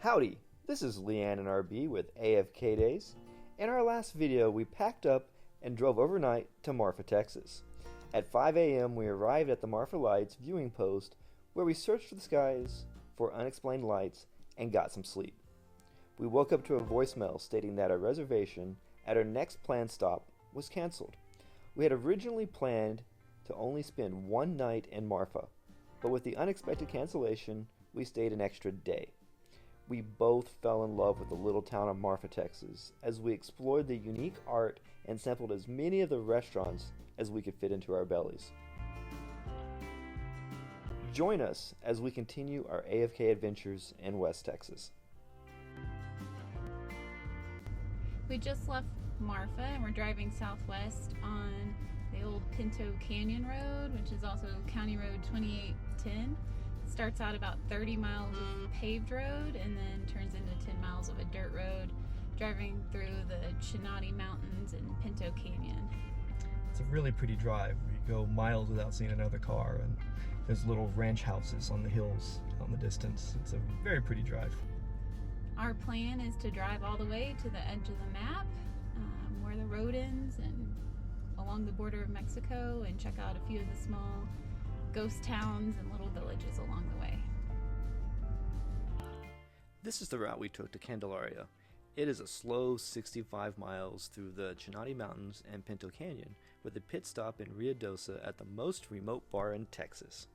Howdy, this is Leanne and RB with AFK Days. In our last video, we packed up and drove overnight to Marfa, Texas. At 5 a.m., we arrived at the Marfa Lights viewing post where we searched the skies for unexplained lights and got some sleep. We woke up to a voicemail stating that our reservation at our next planned stop was canceled. We had originally planned to only spend one night in Marfa, but with the unexpected cancellation, we stayed an extra day. We both fell in love with the little town of Marfa, Texas, as we explored the unique art and sampled as many of the restaurants as we could fit into our bellies. Join us as we continue our AFK adventures in West Texas. We just left Marfa and we're driving southwest on the old Pinto Canyon Road, which is also County Road 2810. Starts out about 30 miles of paved road and then turns into 10 miles of a dirt road, driving through the Chinati Mountains and Pinto Canyon. It's a really pretty drive. We go miles without seeing another car, and there's little ranch houses on the hills out in the distance. It's a very pretty drive. Our plan is to drive all the way to the edge of the map, where the road ends, and along the border of Mexico, and check out a few of the small ghost towns and little villages along the way. This is the route we took to Candelaria. It is a slow 65 miles through the Chinati Mountains and Pinto Canyon, with a pit stop in Ruidosa at the most remote bar in Texas.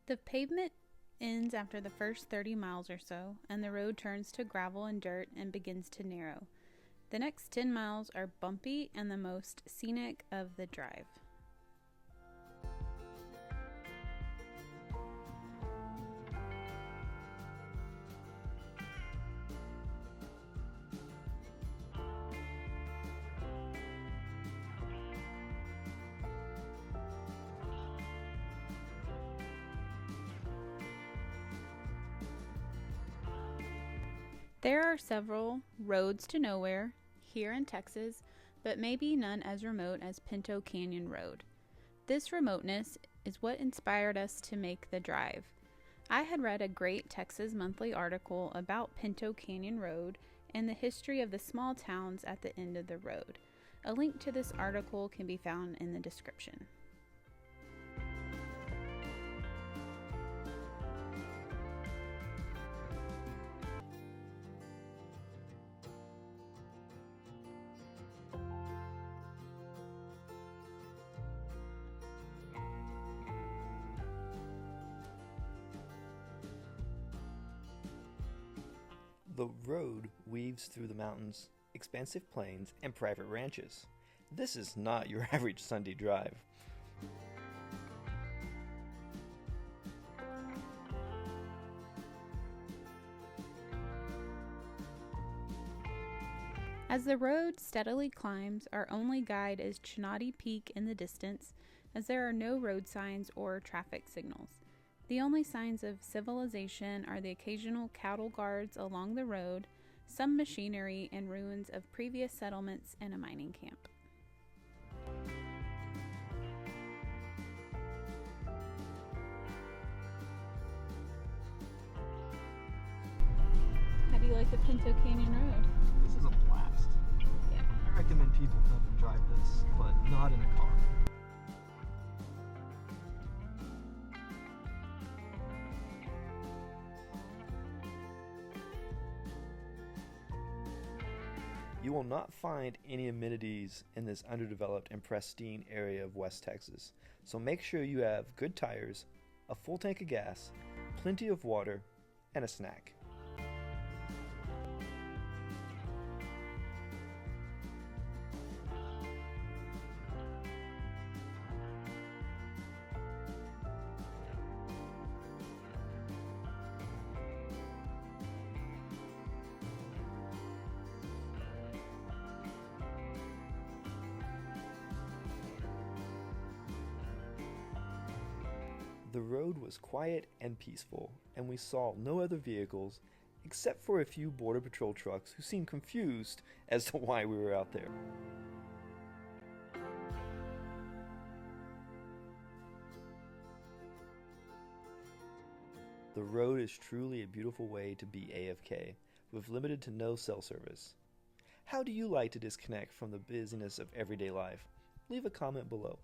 The pavement ends after the first 30 miles or so, and the road turns to gravel and dirt and begins to narrow. The next 10 miles are bumpy and the most scenic of the drive. There are several roads to nowhere here in Texas, but maybe none as remote as Pinto Canyon Road. This remoteness is what inspired us to make the drive. I had read a great Texas Monthly article about Pinto Canyon Road and the history of the small towns at the end of the road. A link to this article can be found in the description. The road weaves through the mountains, expansive plains, and private ranches. This is not your average Sunday drive. As the road steadily climbs, our only guide is Chinati Peak in the distance, as there are no road signs or traffic signals. The only signs of civilization are the occasional cattle guards along the road, some machinery, and ruins of previous settlements and a mining camp. How do you like the Pinto Canyon Road? This is a blast. Yeah. I recommend people come and drive this, but not in a car. You will not find any amenities in this underdeveloped and pristine area of West Texas, so make sure you have good tires, a full tank of gas, plenty of water, and a snack. The road was quiet and peaceful, and we saw no other vehicles except for a few Border Patrol trucks who seemed confused as to why we were out there. The road is truly a beautiful way to be AFK, with limited to no cell service. How do you like to disconnect from the busyness of everyday life? Leave a comment below.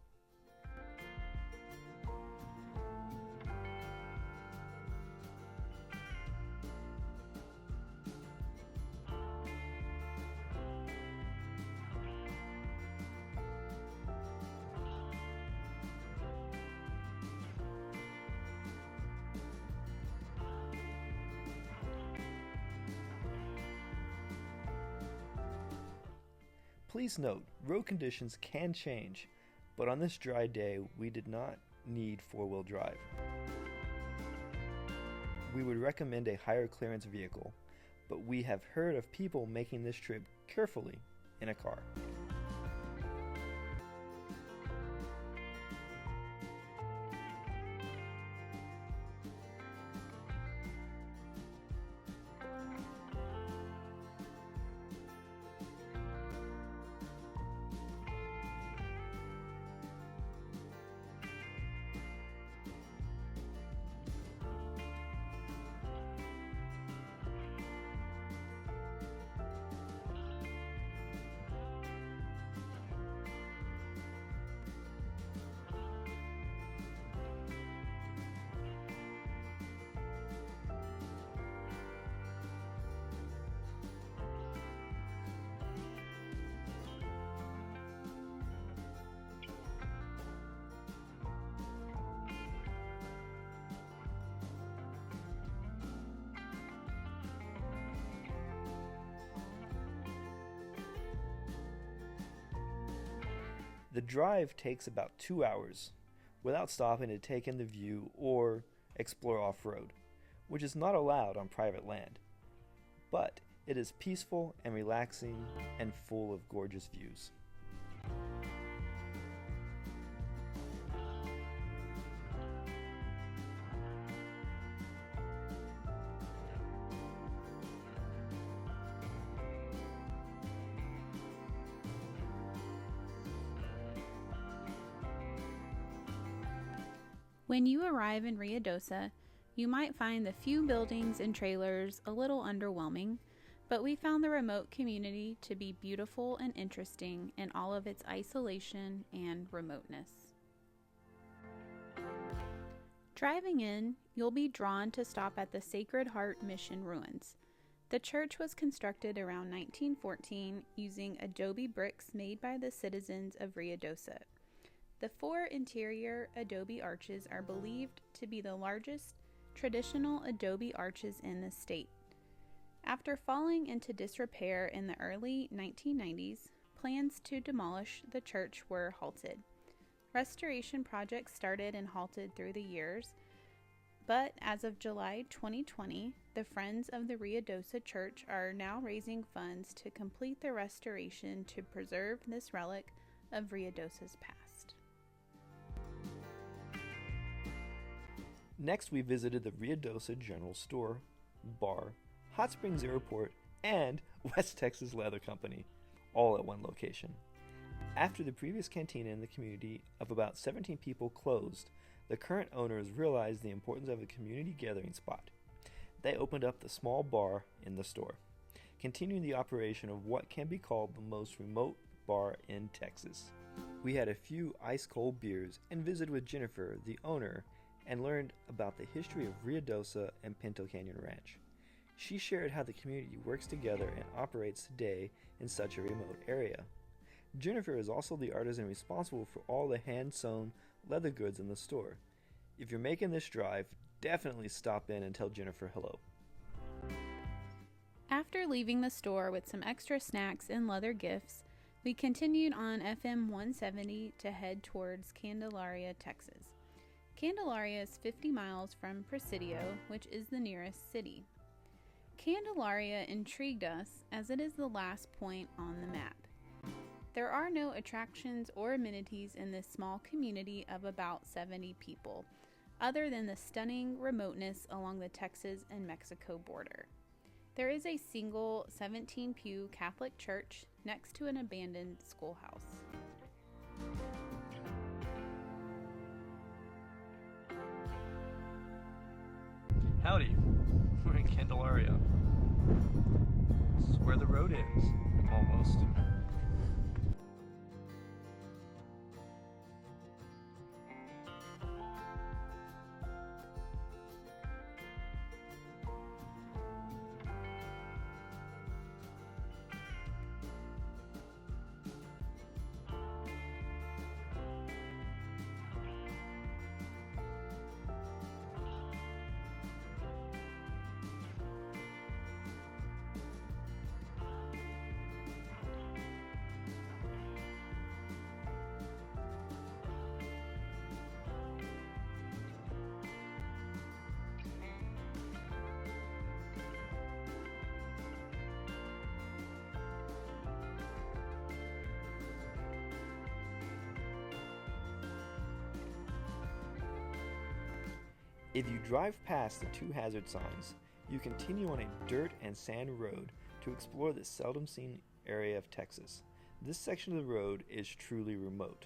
Please note, road conditions can change, but on this dry day, we did not need four-wheel drive. We would recommend a higher clearance vehicle, but we have heard of people making this trip carefully in a car. The drive takes about 2 hours, without stopping to take in the view or explore off-road, which is not allowed on private land. But it is peaceful and relaxing and full of gorgeous views. When you arrive in Ruidosa, you might find the few buildings and trailers a little underwhelming, but we found the remote community to be beautiful and interesting in all of its isolation and remoteness. Driving in, you'll be drawn to stop at the Sacred Heart Mission ruins. The church was constructed around 1914 using adobe bricks made by the citizens of Ruidosa. The 4 interior adobe arches are believed to be the largest traditional adobe arches in the state. After falling into disrepair in the early 1990s, plans to demolish the church were halted. Restoration projects started and halted through the years, but as of July 2020, the Friends of the Ruidosa Church are now raising funds to complete the restoration to preserve this relic of Ruidosa's past. Next, we visited the Ruidosa General Store, Bar, Hot Springs Airport, and West Texas Leather Company, all at one location. After the previous cantina in the community of about 17 people closed, the current owners realized the importance of a community gathering spot. They opened up the small bar in the store, continuing the operation of what can be called the most remote bar in Texas. We had a few ice-cold beers and visited with Jennifer, the owner, and learned about the history of Ruidosa and Pinto Canyon Ranch. She shared how the community works together and operates today in such a remote area. Jennifer is also the artisan responsible for all the hand-sewn leather goods in the store. If you're making this drive, definitely stop in and tell Jennifer hello. After leaving the store with some extra snacks and leather gifts, we continued on FM 170 to head towards Candelaria, Texas. Candelaria is 50 miles from Presidio, which is the nearest city. Candelaria intrigued us as it is the last point on the map. There are no attractions or amenities in this small community of about 70 people, other than the stunning remoteness along the Texas and Mexico border. There is a single 17-pew Catholic church next to an abandoned schoolhouse. Howdy, we're in Candelaria. This is where the road ends, almost. If you drive past the two hazard signs, you continue on a dirt and sand road to explore this seldom seen area of Texas. This section of the road is truly remote.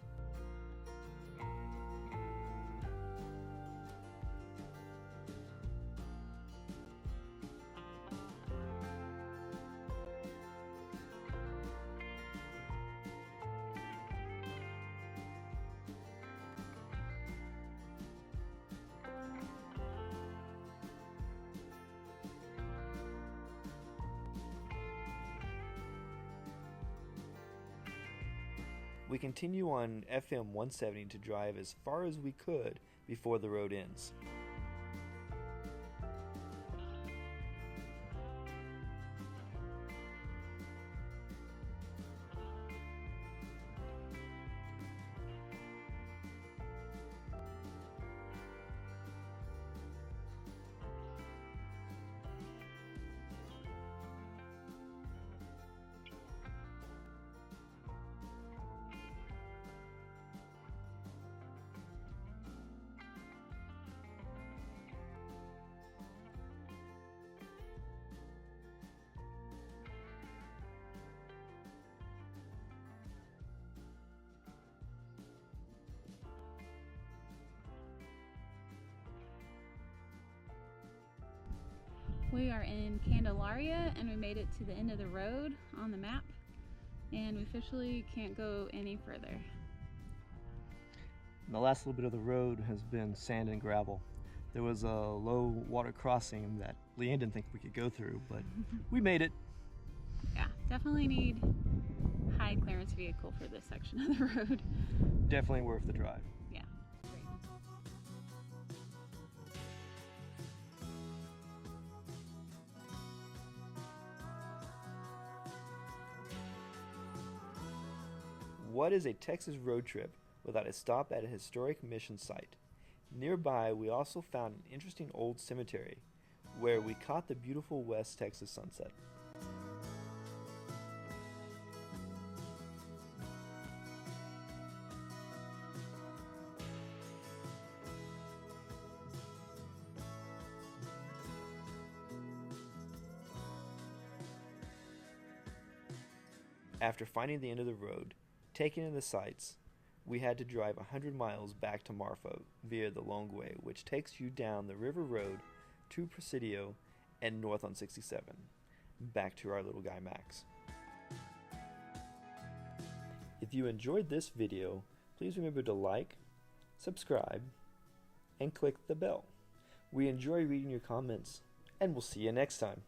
We continue on FM 170 to drive as far as we could before the road ends. We are in Candelaria and we made it to the end of the road on the map, and we officially can't go any further. And the last little bit of the road has been sand and gravel. There was a low water crossing that Leanne didn't think we could go through, but we made it. Yeah, definitely need high clearance vehicle for this section of the road. Definitely worth the drive. Yeah. What is a Texas road trip without a stop at a historic mission site? Nearby, we also found an interesting old cemetery where we caught the beautiful West Texas sunset. After finding the end of the road, taking in the sights, we had to drive 100 miles back to Marfa via the Long Way, which takes you down the river road to Presidio and north on 67, back to our little guy Max. If you enjoyed this video, please remember to like, subscribe, and click the bell. We enjoy reading your comments, and we'll see you next time.